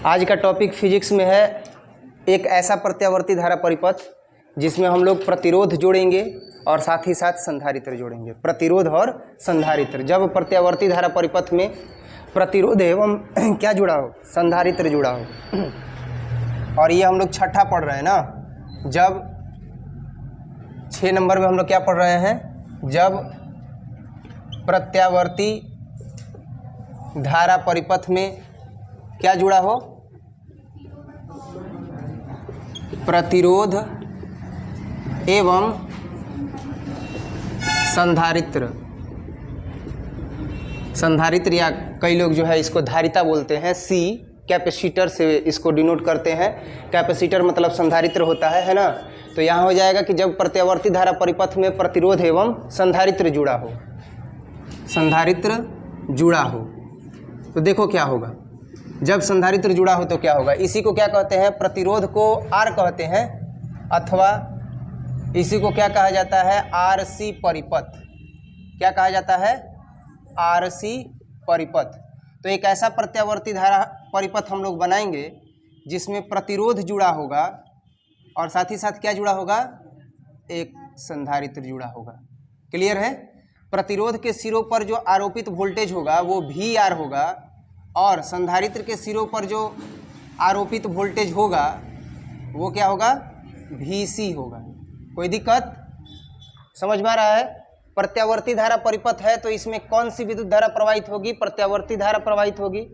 आज का topic physics में है एक ऐसा प्रत्यावर्ती धारा परिपथ जिसमें हम लोग प्रतिरोध जोड़ेंगे और साथ ही साथ संधारित्र जोड़ेंगे। प्रतिरोध और संधारित्र, जब प्रत्यावर्ती धारा परिपथ में प्रतिरोध एवं क्या जुड़ा हो, संधारित्र जुड़ा हो। और ये हम लोग छठा पढ़ रहे हैं ना। जब 6 नंबर में हम लोग क्या पढ़ रहे हैं, जब प्रत्यावर्ती धारा परिपथ में क्या जुड़ा हो, प्रतिरोध एवं संधारित्र। संधारित्र या कई लोग जो है इसको धारिता बोलते हैं। सी कैपेसिटर से इसको डिनोट करते हैं। कैपेसिटर मतलब संधारित्र होता है ना। तो यहाँ हो जाएगा कि जब प्रत्यावर्ती धारा परिपथ में प्रतिरोध एवं संधारित्र जुड़ा हो, संधारित्र जुड़ा हो तो देखो क्या होगा। जब संधारित्र जुड़ा हो तो क्या होगा, इसी को क्या कहते हैं, प्रतिरोध को आर कहते हैं, अथवा इसी को क्या कहा जाता है, आरसी परिपथ। क्या कहा जाता है, आरसी परिपथ। तो एक ऐसा प्रत्यावर्ती धारा परिपथ हम लोग बनाएंगे जिसमें प्रतिरोध जुड़ा होगा और साथ ही साथ क्या जुड़ा होगा, एक संधारित्र जुड़ा होगा। क्लियर है। प्रतिरोध के सिरों पर जो आरोपित वोल्टेज होगा वो वी आर होगा और संधारित्र के सिरों पर जो आरोपित वोल्टेज होगा वो क्या होगा, वी सी होगा। कोई दिक्कत समझ में आ रहा है। प्रत्यावर्ती धारा परिपथ है तो इसमें कौन सी विद्युत धारा प्रवाहित होगी, प्रत्यावर्ती धारा प्रवाहित होगी,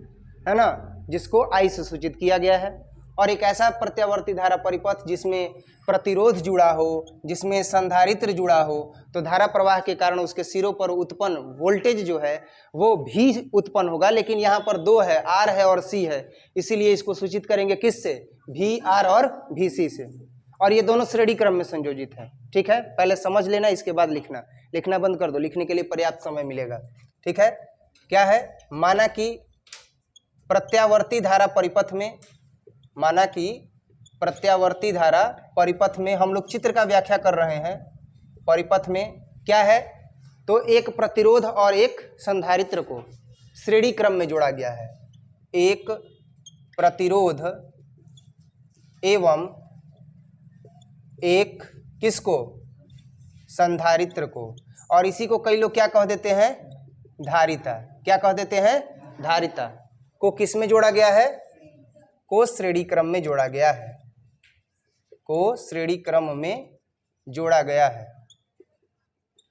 है ना, जिसको आई से सूचित किया गया है। और एक ऐसा प्रत्यावर्ती धारा परिपथ जिसमें प्रतिरोध जुड़ा हो, जिसमें संधारित्र जुड़ा हो, तो धारा प्रवाह के कारण उसके सिरों पर उत्पन्न वोल्टेज जो है वो भी उत्पन्न होगा। लेकिन यहाँ पर दो है, आर है और सी है, इसीलिए इसको सूचित करेंगे किससे, वी आर और वी सी से। और ये दोनों श्रेणी क्रम में संयोजित है। ठीक है, पहले समझ लेना, इसके बाद लिखना। लिखना बंद कर दो, लिखने के लिए पर्याप्त समय मिलेगा। ठीक है, क्या है, माना कि प्रत्यावर्ती धारा परिपथ में, माना कि प्रत्यावर्ती धारा परिपथ में हम लोग चित्र का व्याख्या कर रहे हैं। परिपथ में क्या है, तो एक प्रतिरोध और एक संधारित्र को श्रेणी क्रम में जोड़ा गया है। एक प्रतिरोध एवं एक किसको, संधारित्र को। और इसी को कई लोग क्या कह देते हैं, धारिता। क्या कह देते हैं, धारिता को किस में जोड़ा गया है, को श्रेणी क्रम में जोड़ा गया है, को श्रेणी क्रम में जोड़ा गया है।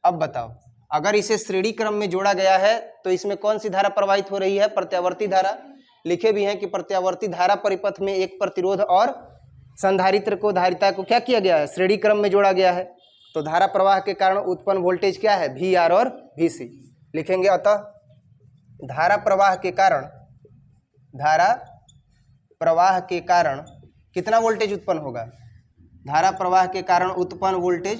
अब बताओ, अगर इसे श्रेणी क्रम में जोड़ा गया है तो इसमें कौन सी धारा प्रवाहित हो रही है, प्रत्यावर्ती धारा। लिखे भी हैं कि प्रत्यावर्ती धारा परिपथ में एक प्रतिरोध और संधारित्र को, धारिता को क्या किया गया है, श्रेणी क्रम में जोड़ा गया है। तो धारा प्रवाह के कारण उत्पन्न वोल्टेज क्या है, वी आर और वी सी लिखेंगे। अतः धारा प्रवाह के कारण, धारा प्रवाह के कारण कितना वोल्टेज उत्पन्न होगा, धारा प्रवाह के कारण उत्पन्न वोल्टेज,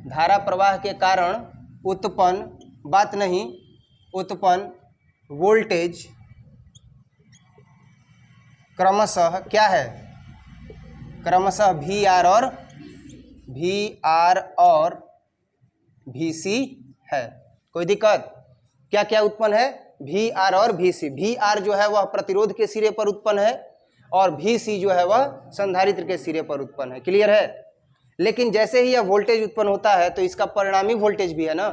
धारा प्रवाह के कारण उत्पन्न, बात नहीं, उत्पन्न वोल्टेज क्रमशः क्या है, क्रमशः वी आर और वी सी है। कोई दिक्कत, क्या क्या उत्पन्न है, वी आर और वी सी। वी आर जो है वह प्रतिरोध के सिरे पर उत्पन्न है और वी सी जो है वह संधारित्र के सिरे पर उत्पन्न है। क्लियर है। लेकिन जैसे ही यह वोल्टेज उत्पन्न होता है तो इसका परिणामी वोल्टेज भी है ना।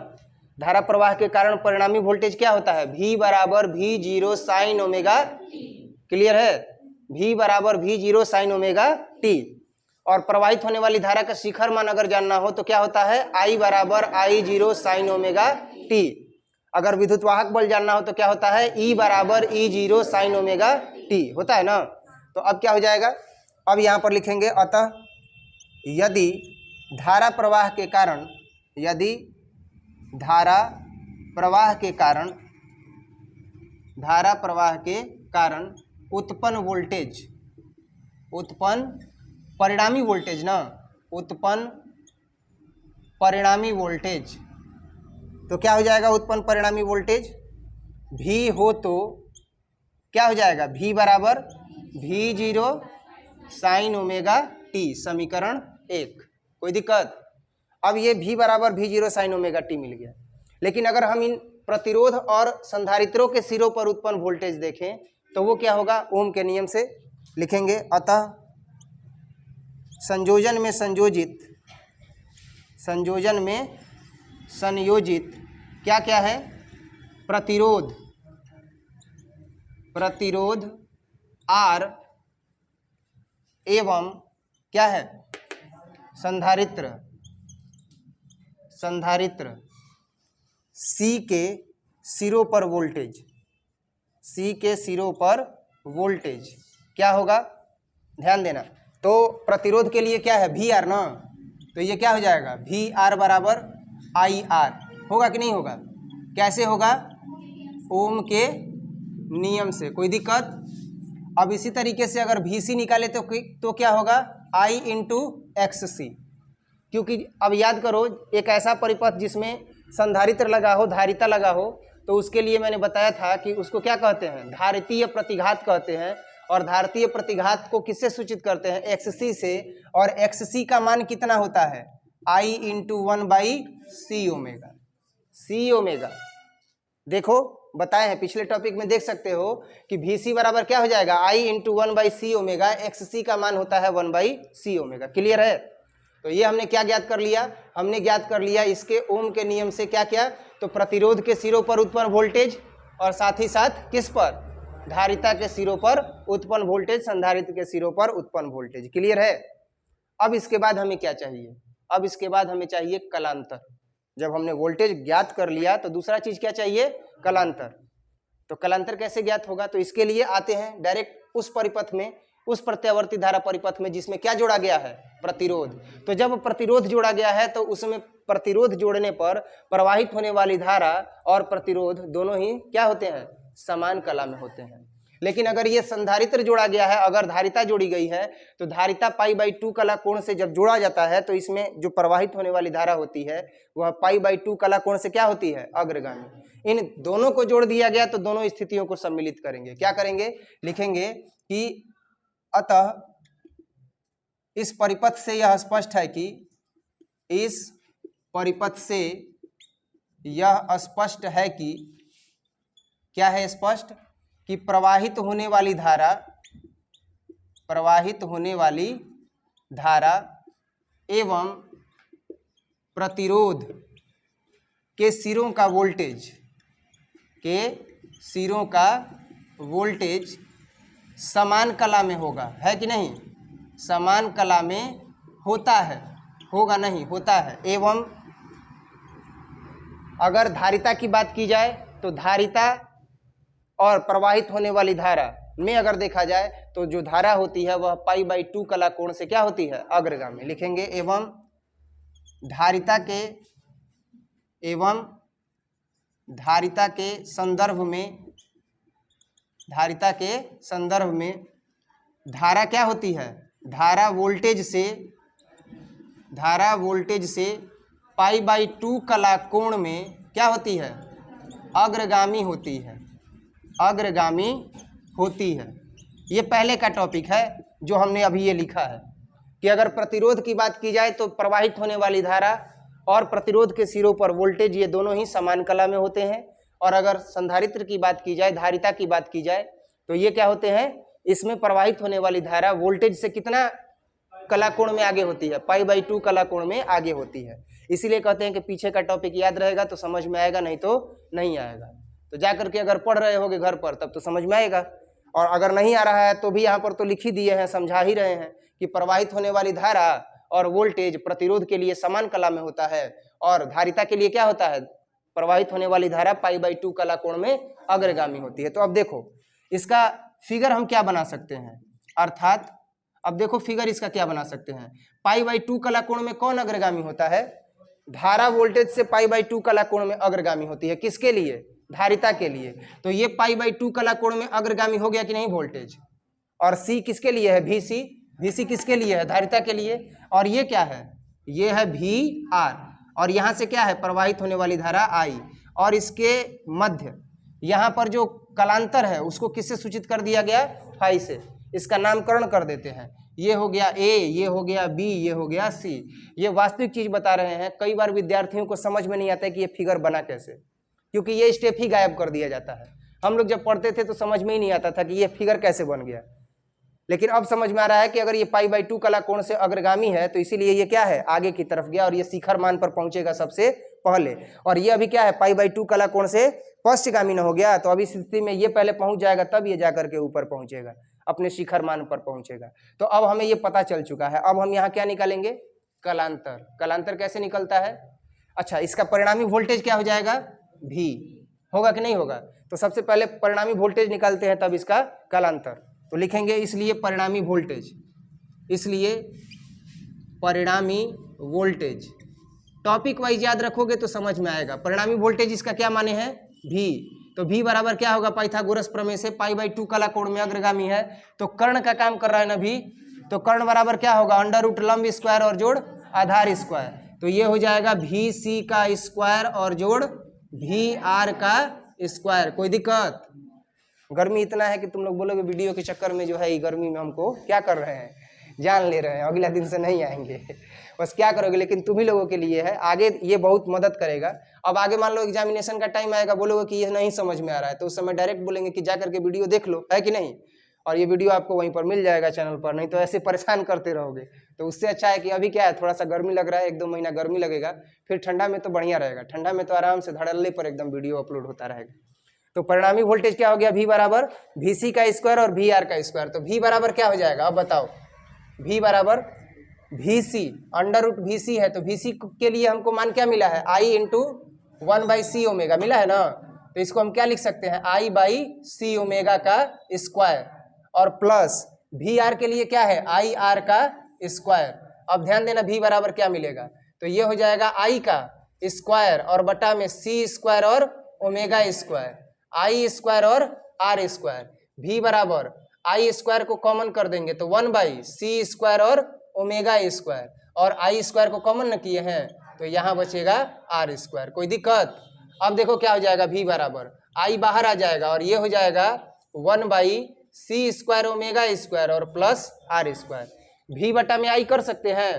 धारा प्रवाह के कारण परिणामी वोल्टेज क्या होता है, V बराबर V zero sine omega. Clear है, V बराबर V zero sine omega T. और प्रवाहित होने वाली धारा का शिखर मान अगर जानना हो तो क्या होता है, I बराबर I zero sine omega T. अगर विद्युत वाहक बल जानना हो तो क्या होता है, E बराबर E zero sine omega T होता है ना। तो अब क्या हो जाएगा, अब यहाँ पर लिखेंगे, अतः यदि धारा प्रवाह के कारण, यदि धारा प्रवाह के कारण, धारा प्रवाह के कारण उत्पन्न वोल्टेज, उत्पन्न परिणामी वोल्टेज ना, उत्पन्न परिणामी वोल्टेज, तो क्या हो जाएगा, उत्पन्न परिणामी वोल्टेज भी हो तो क्या हो जाएगा, V बराबर V zero sine omega t, समीकरण 1। कोई दिक्कत। अब ये V बराबर V zero sine omega t मिल गया। लेकिन अगर हम इन प्रतिरोध और संधारित्रों के सिरों पर उत्पन्न वोल्टेज देखें तो वो क्या होगा, ओम के नियम से लिखेंगे। अतः संयोजन में संयोजित क्या क्या है, प्रतिरोध आर एवं क्या है, संधारित्र सी के सिरों पर वोल्टेज क्या होगा, ध्यान देना। तो प्रतिरोध के लिए क्या है, वी आर ना, तो ये क्या हो जाएगा, वी आर बराबर आई आर, होगा कि नहीं होगा, कैसे होगा, ओम के नियम से। कोई दिक्कत? अब इसी तरीके से अगर वी सी निकाले तो क्या होगा, आई इंटू एक्स सी, क्योंकि अब याद करो एक ऐसा परिपथ जिसमें संधारित्र लगा हो, धारिता लगा हो, तो उसके लिए मैंने बताया था कि उसको क्या कहते हैं, धारितीय प्रतिघात कहते हैं। और धारितीय प्रतिघात को किससे सूचित करते हैं, एक्स सी से। और एक्स सी का मान कितना होता है, आई इंटू 1/c ओमेगा। देखो बताए हैं पिछले टॉपिक में, देख सकते हो कि वी सी बराबर क्या हो जाएगा, आई इंटू 1/c ओमेगा, एक्स सी का मान होता है 1/c ओमेगा। क्लियर है? तो ये हमने क्या ज्ञात कर लिया, हमने ज्ञात कर लिया इसके ओम के नियम से क्या क्या, तो प्रतिरोध के सिरों पर उत्पन्न वोल्टेज, और साथ ही साथ किस पर, धारिता के सिरों पर उत्पन्न वोल्टेज, संधारित्र के सिरों पर उत्पन्न वोल्टेज। क्लियर है? अब इसके बाद हमें क्या चाहिए, अब इसके बाद हमें चाहिए कलांतर। जब हमने वोल्टेज ज्ञात कर लिया तो दूसरा चीज क्या चाहिए, कलांतर। तो कलांतर कैसे ज्ञात होगा, तो इसके लिए आते हैं डायरेक्ट उस परिपथ में, उस प्रत्यावर्ती धारा परिपथ में जिसमें क्या जोड़ा गया है, प्रतिरोध। तो जब प्रतिरोध जोड़ा गया है तो उसमें प्रतिरोध जोड़ने पर प्रवाहित होने वाली धारा और प्रतिरोध दोनों ही क्या होते हैं, समान कला में होते हैं। लेकिन अगर ये संधारित्र जोड़ा गया है, अगर धारिता जोड़ी गई है, तो धारिता π/2 कला कोण से जब जोड़ा जाता है तो इसमें जो प्रवाहित होने वाली धारा होती है वह π/2 कला कोण से क्या होती है, अग्रगामी। इन दोनों को जोड़ दिया गया तो दोनों स्थितियों को सम्मिलित करेंगे। क्या करेंगे, लिखेंगे कि अतः इस परिपथ से यह स्पष्ट है कि, इस परिपथ से यह स्पष्ट है कि, क्या है स्पष्ट, कि प्रवाहित होने वाली धारा एवं प्रतिरोध के सिरों का वोल्टेज समान कला में होगा, है कि नहीं, समान कला में होता है, होगा नहीं, होता है। एवं अगर धारिता की बात की जाए तो धारिता और प्रवाहित होने वाली धारा में अगर देखा जाए तो जो धारा होती है वह π/2 कला कोण से क्या होती है, अग्रगामी। लिखेंगे एवं धारिता के संदर्भ में धारा क्या होती है, धारा वोल्टेज से π/2 कला कोण में क्या होती है, अग्रगामी होती है। ये पहले का टॉपिक है जो हमने अभी ये लिखा है कि अगर प्रतिरोध की बात की जाए तो प्रवाहित होने वाली धारा और प्रतिरोध के सिरों पर वोल्टेज ये दोनों ही समान कला में होते हैं। और अगर संधारित्र की बात की जाए, धारिता की बात की जाए, तो ये क्या होते हैं, इसमें प्रवाहित होने वाली धारा वोल्टेज से कितना कला कोण में आगे होती है, π/2 कला कोण में आगे होती है। इसीलिए कहते हैं कि पीछे का टॉपिक याद रहेगा तो समझ में आएगा, नहीं तो नहीं आएगा। तो जा करके अगर पढ़ रहे होगे घर पर तब तो समझ में आएगा, और अगर नहीं आ रहा है तो भी यहाँ पर तो लिख ही दिए हैं, समझा ही रहे हैं कि प्रवाहित होने वाली धारा और वोल्टेज प्रतिरोध के लिए समान कला में होता है, और धारिता के लिए क्या होता है, प्रवाहित होने वाली धारा π/2 कला कोण में अग्रगामी होती है। तो अब देखो इसका फिगर हम क्या बना सकते हैं, अर्थात अब देखो फिगर इसका क्या बना सकते हैं, π/2 कला कोण में कौन अग्रगामी होता है, धारा वोल्टेज से π/2 कला कोण में अग्रगामी होती है। किसके लिए, धारिता के लिए। तो ये π/2 कला कोण में अग्रगामी हो गया कि नहीं वोल्टेज। और C किसके लिए है, VC किसके लिए है, धारिता के लिए। और ये क्या है, ये है VR, और यहाँ से क्या है, प्रवाहित होने वाली धारा I, और इसके मध्य यहाँ पर जो कलांतर है उसको किससे सूचित कर दिया गया, फाई से। इसका नामकरण कर देते हैं, ये हो गया A, ये हो गया B, ये हो गया C। ये वास्तविक चीज बता रहे हैं। कई बार विद्यार्थियों को समझ में नहीं आता है कि ये फिगर बना कैसे, क्योंकि ये स्टेप ही गायब कर दिया जाता है। हम लोग जब पढ़ते थे तो समझ में ही नहीं आता था कि ये फिगर कैसे बन गया, लेकिन अब समझ में आ रहा है कि अगर ये π/2 कला कोण से अग्रगामी है तो इसीलिए ये क्या है, आगे की तरफ गया और ये शिखर मान पर पहुंचेगा सबसे पहले। और ये अभी क्या है, π/2 कला कोण से पश्चगामी न हो गया, तो अभी स्थिति में ये पहले पहुंच जाएगा तब ये जाकर के ऊपर पहुंचेगा, अपने शिखर मान पर पहुंचेगा। तो अब हमें ये पता चल चुका है। अब हम यहाँ क्या निकालेंगे, कलांतर। कलांतर कैसे निकलता है, अच्छा इसका परिणामी वोल्टेज क्या हो जाएगा, V होगा कि नहीं होगा। तो सबसे पहले परिणामी वोल्टेज निकालते हैं तब इसका कलांतर। तो लिखेंगे इसलिए परिणामी वोल्टेज, इसलिए परिणामी वोल्टेज, टॉपिक वाइज याद रखोगे तो समझ में आएगा। परिणामी वोल्टेज इसका क्या माने हैं, V। तो V बराबर क्या होगा, पाइथागोरस प्रमेय से π/2 कला कोण में अग्रगामी है तो कर्ण का काम कर रहा है ना V, तो कर्ण बराबर क्या होगा, अंडर रूट लंब स्क्वायर और जोड़ आधार स्क्वायर। तो ये हो जाएगा VC का स्क्वायर और जोड़ VR का स्क्वायर। कोई दिक्कत, गर्मी इतना है कि तुम लोग बोलोगे वीडियो के चक्कर में जो है ये गर्मी में हमको क्या कर रहे हैं, जान ले रहे हैं, अगला दिन से नहीं आएंगे बस क्या करोगे, लेकिन तुम ही लोगों के लिए है, आगे ये बहुत मदद करेगा। अब आगे मान लो एग्जामिनेशन का टाइम आएगा, बोलोगे कि ये नहीं समझ में आ रहा है, तो उस समय डायरेक्ट बोलेंगे कि जा करके वीडियो देख लो, है कि नहीं, और ये वीडियो आपको वहीं पर मिल जाएगा चैनल पर, नहीं तो ऐसे परेशान करते रहोगे। तो उससे अच्छा है कि अभी क्या है, थोड़ा सा गर्मी लग रहा है, 1-2 महीना गर्मी लगेगा, फिर ठंडा में तो बढ़िया रहेगा, ठंडा में तो आराम से धड़ल्ले पर एकदम वीडियो अपलोड होता रहेगा। तो परिणामी वोल्टेज क्या हो गया, V बराबर VC का स्क्वायर और VR का स्क्वायर। तो V बराबर क्या हो जाएगा, अब बताओ, V बराबर VC, अंडर रूट VC है तो VC के लिए हमको मान क्या मिला है, I इंटू 1/c ओमेगा मिला है ना, तो इसको हम क्या लिख सकते हैं, I/c ओमेगा का स्क्वायर और प्लस VR के लिए क्या है, IR का स्क्वायर। अब ध्यान देना V बराबर क्या मिलेगा, तो ये हो जाएगा I का स्क्वायर और बटा में C स्क्वायर और ओमेगा स्क्वायर, I स्क्वायर और R स्क्वायर। V बराबर I स्क्वायर को कॉमन कर देंगे तो 1/c स्क्वायर और ओमेगा स्क्वायर, और I स्क्वायर को कॉमन न किए हैं तो यहाँ बचेगा R स्क्वायर। कोई दिक्कत, अब देखो क्या हो जाएगा, V बराबर I बाहर आ जाएगा और ये हो जाएगा 1/c स्क्वायर ओमेगा स्क्वायर और प्लस R स्क्वायर। V बटा में I कर सकते हैं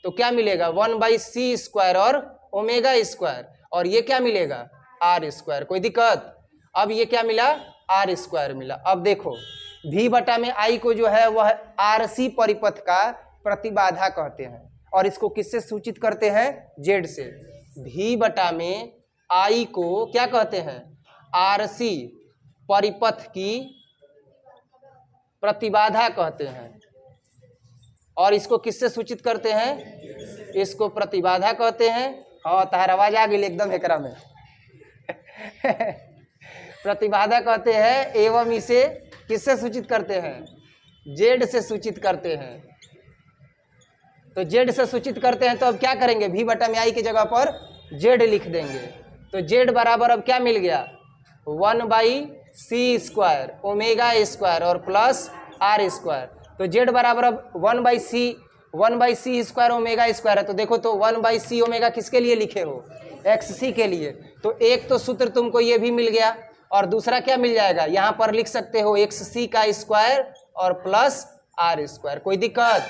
तो क्या मिलेगा, 1/c स्क्वायर और ओमेगा स्क्वायर, और ये क्या मिलेगा, R स्क्वायर। कोई दिक्कत, अब ये क्या मिला, R स्क्वायर मिला। अब देखो V बटा में I को जो है वह RC परिपथ का प्रतिबाधा कहते हैं, और इसको किससे सूचित करते हैं, Z से। V बटा में I को क्या कहते हैं, RC परिपथ की प्रतिबाधा कहते हैं, और इसको किससे सूचित करते हैं, इसको प्रतिबाधा कहते हैं। हाँ तार आवाज आ गई एकदम एकरा में प्रतिबाधा कहते हैं, एवं इसे किससे सूचित करते हैं, Z से सूचित करते हैं। तो Z से सूचित करते हैं तो अब क्या करेंगे, V बटा में I की जगह पर Z लिख देंगे। तो Z बराबर अब क्या मिल गया, 1/c स्क्वायर ओमेगा स्क्वायर और प्लस R स्क्वायर। तो Z बराबर अब 1/c स्क्वायर ओमेगा स्क्वायर है, तो देखो तो 1/c ओमेगा किसके लिए लिखे हो, XC के लिए। तो एक तो सूत्र तुमको ये भी मिल गया, और दूसरा क्या मिल जाएगा, यहाँ पर लिख सकते हो XC का स्क्वायर और प्लस R स्क्वायर। कोई दिक्कत,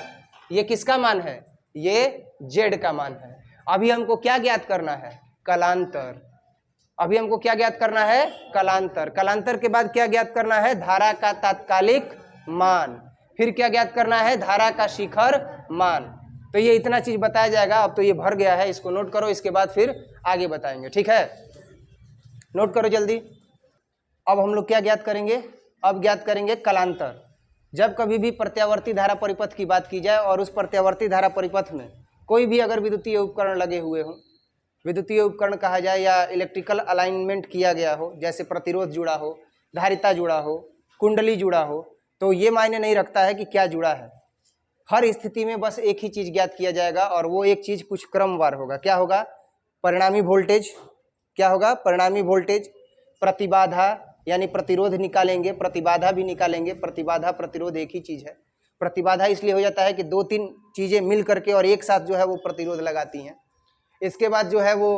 ये किसका मान है, ये Z का मान है। अभी हमको क्या ज्ञात करना है, कलांतर। अभी हमको क्या ज्ञात करना है, कलांतर। कलांतर के बाद क्या ज्ञात करना है, धारा का तात्कालिक मान, फिर क्या ज्ञात करना है, धारा का शिखर मान। तो ये इतना चीज बताया जाएगा। अब तो ये भर गया है, इसको नोट करो, इसके बाद फिर आगे बताएंगे, ठीक है, नोट करो जल्दी। अब हम लोग क्या ज्ञात करेंगे, अब ज्ञात करेंगे कलांतर। जब कभी भी प्रत्यावर्ती धारा परिपथ की बात की जाए और उस प्रत्यावर्ती धारा परिपथ में कोई भी अगर विद्युतीय उपकरण लगे हुए हों, विद्युतीय उपकरण कहा जाए या इलेक्ट्रिकल अलाइनमेंट किया गया हो, जैसे प्रतिरोध जुड़ा हो, धारिता जुड़ा हो, कुंडली जुड़ा हो, तो ये मायने नहीं रखता है कि क्या जुड़ा है। हर स्थिति में बस एक ही चीज़ ज्ञात किया जाएगा, और वो एक चीज़ कुछ क्रमवार होगा। क्या होगा, परिणामी वोल्टेज। क्या होगा, परिणामी वोल्टेज। प्रतिबाधा यानी प्रतिरोध निकालेंगे, प्रतिबाधा भी निकालेंगे। प्रतिबाधा प्रतिरोध एक ही चीज़ है। प्रतिबाधा इसलिए हो जाता है कि 2-3 चीज़ें मिल करके और एक साथ जो है वो प्रतिरोध लगाती हैं। इसके बाद जो है वो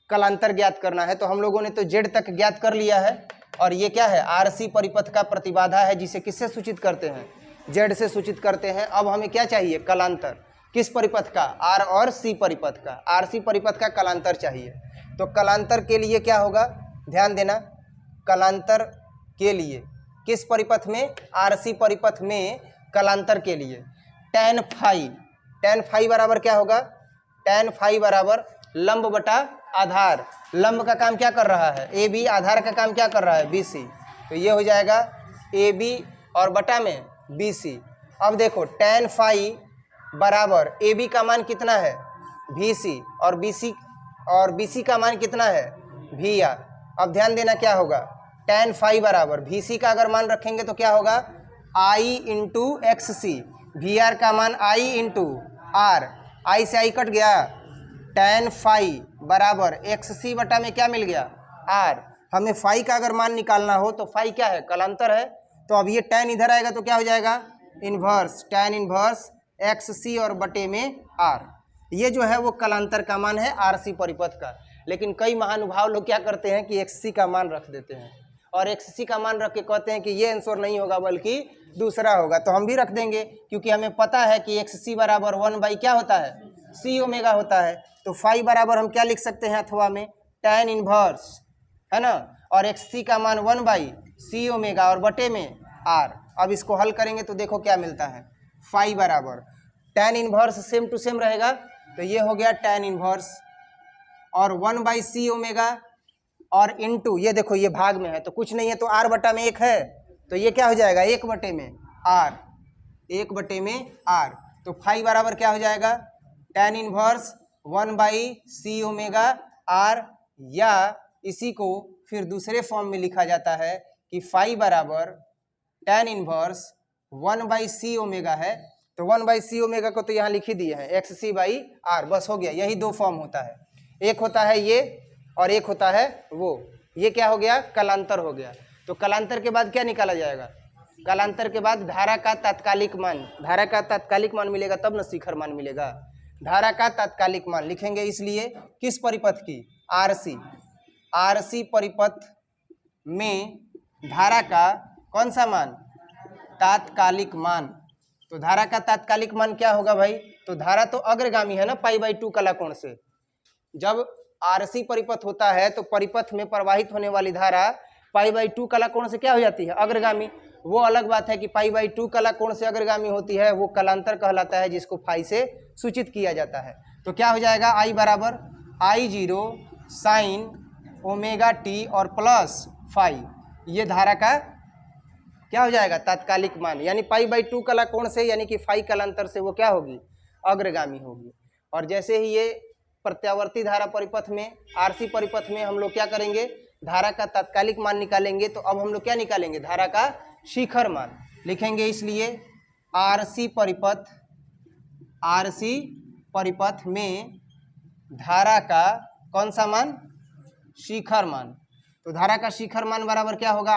कलांतर ज्ञात करना है। तो हम लोगों ने तो Z तक ज्ञात कर लिया है, और ये क्या है, RC परिपथ का प्रतिबाधा है, जिसे किससे सूचित करते हैं, Z से सूचित करते हैं। अब हमें क्या चाहिए, कलांतर। किस परिपथ का, R और C परिपथ का। RC परिपथ का कलांतर चाहिए। तो कलांतर के लिए क्या होगा, ध्यान देना, कलांतर के लिए, किस परिपथ में? आरसी परिपथ में कलांतर के लिए। tan फाई बराबर क्या होगा? tan फाई बराबर लंब बटा आधार। लंब का काम क्या कर रहा है? A B. आधार का काम क्या कर रहा है? B C. तो ये हो जाएगा ए बी और बटा में बी सी। अब देखो tan फाई बराबर ए बी का मान कितना है? भी सी। और बी सी का मान कितना है? भी आर। अब ध्यान देना क्या होगा? tan फाई बराबर भी सी का अगर मान रखेंगे तो क्या होगा? I into X C. V R का मान आई इंटू आर। आई से आई कट गया। tan फाई बराबर एक्स सी बटा में क्या मिल गया? आर। हमें फाई का अगर मान निकालना हो तो फाई क्या है? कलांतर है। तो अब ये tan इधर आएगा तो क्या हो जाएगा? इन्वर्स। tan इन्वर्स एक्स सी और बटे में आर। ये जो है वो कलांतर का मान है आरसी परिपथ का। लेकिन कई महानुभाव लोग क्या करते हैं कि एक्स सी का मान रख देते हैं और एक्स सी का मान रख के कहते हैं कि ये आंसर नहीं होगा बल्कि दूसरा होगा। तो हम भी रख देंगे क्योंकि हमें पता है कि एक्स सी बराबर 1 क्या होता है? सी ओमेगा होता है। तो फाई बराबर हम क्या लिख सकते हैं अथवा में? tan इन्वर्स, है ना, और एक्स सी का मान 1 सी ओमेगा और बटे में आर। अब इसको हल करेंगे तो देखो क्या मिलता है। फाई बराबर tan inverse same to same रहेगा तो ये हो गया tan इन्वर्स और 1 सी ओमेगा और इनटू ये देखो ये भाग में है तो कुछ नहीं है तो आर बटा में 1 है तो ये क्या हो जाएगा? 1 बटे में आर। 1 बटे में आर। तो फाई बराबर क्या हो जाएगा? tan inverse 1 C omega R, या इसी को फिर दूसरे फॉर्म में लिखा जाता है कि फाई बराबर tan इन्वर्स 1 सी ओमेगा है। तो 1 सी ओमेगा को तो यहाँ लिख ही दिए हैं एक्स सी बाई आर। बस हो गया। यही दो फॉर्म होता है, एक होता है ये और एक होता है वो। ये क्या हो गया? कलांतर हो गया। तो कलांतर के बाद क्या निकाला जाएगा? कलांतर के बाद धारा का तात्कालिक मान। धारा का तात्कालिक मान मिलेगा तब न शिखर मान मिलेगा। धारा का तात्कालिक मान लिखेंगे इसलिए किस परिपथ की? आरसी। आरसी परिपथ में धारा का कौन सा मान? तात्कालिक मान। तो धारा का तात्कालिक मान क्या होगा भाई? तो धारा तो अग्रगामी है ना π/2 कलाकोण से। जब आरसी परिपथ होता है तो परिपथ में प्रवाहित होने वाली धारा π/2 कलाकोण से क्या हो जाती है? अग्रगामी। वो अलग बात है कि π/2 कलाकोण से अग्रगामी होती है, वो कलांतर कहलाता है जिसको फाई से सूचित किया जाता है। तो क्या हो जाएगा? आई बराबर I0 साइन ओमेगा टी और प्लस फाई। ये धारा का क्या हो जाएगा? तात्कालिक मान। यानी π/2 कलाकोण से यानी कि फाई कलांतर से वो क्या होगी? अग्रगामी होगी। और जैसे ही ये प्रत्यावर्ती धारा परिपथ में आरसी परिपथ में हम लोग क्या करेंगे? धारा का तात्कालिक मान निकालेंगे। तो अब हम लोग क्या निकालेंगे? धारा का शिखर मान लिखेंगे। इसलिए आरसी परिपथ में धारा का कौन सा मान? शिखर मान। तो धारा का शिखर मान बराबर क्या होगा?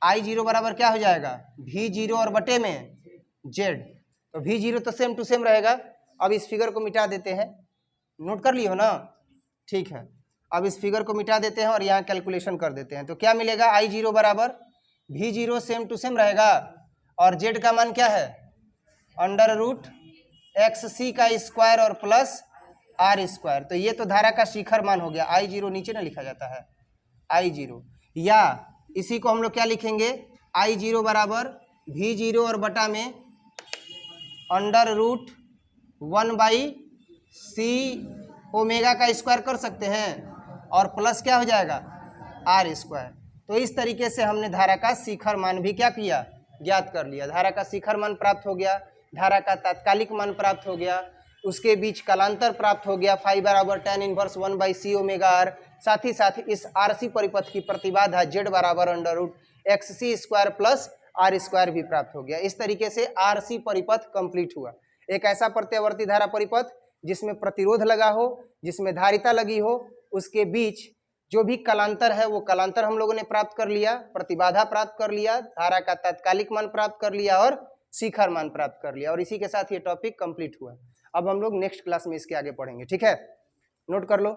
I0 बराबर क्या हो जाएगा? V0 और बटे में Z। तो V0 तो सेम टू सेम रहेगा। अब इस फिगर को मिटा देते हैं। नोट कर लियो ना? ठीक है। अब इस फिगर को मिटा देते हैं और यहाँ कैलकुलेशन कर देते हैं। तो क्या मिलेगा? I0 बराबर V0 सेम टू सेम रहेगा और Z का मान क्या है? √XC का स्क्वायर और प्लस R स्क्वायर। तो ये तो धारा का शिखर मान हो गया। I0 नीचे ना लिखा जाता है I0, या इसी को हम लोग क्या लिखेंगे? I0 बराबर V0 और बटा में √1/C ओमेगा का स्क्वायर कर सकते हैं और प्लस क्या हो जाएगा? R square. तो इस तरीके से हमने धारा का शिखर मान भी क्या किया? ज्ञात कर लिया। धारा का शिखर मान प्राप्त हो गया, धारा का तात्कालिक मान प्राप्त हो गया, उसके बीच कलांतर प्राप्त हो गया फाई बराबर tan inverse 1/C omega are. साथ ही साथ इस आरसी परिपथ की प्रतिबाधा Z बराबर √XC square plus R square भी प्राप्त हो गया। इस तरीके से आरसी परिपथ कंप्लीट हुआ। एक ऐसा प्रत्यावर्ती धारा परिपथ जिसमें प्रतिरोध लगा हो, जिसमें धारिता लगी हो, उसके बीच जो भी कलांतर है वो कलांतर हम लोगों ने प्राप्त कर लिया, प्रतिबाधा प्राप्त कर लिया, धारा का तात्कालिक मान प्राप्त कर लिया और शिखर मान प्राप्त कर लिया। और इसी के साथ ये टॉपिक कंप्लीट हुआ। अब हम लोग नेक्स्ट क्लास में इसके आगे पढ़ेंगे। ठीक है, नोट कर लो।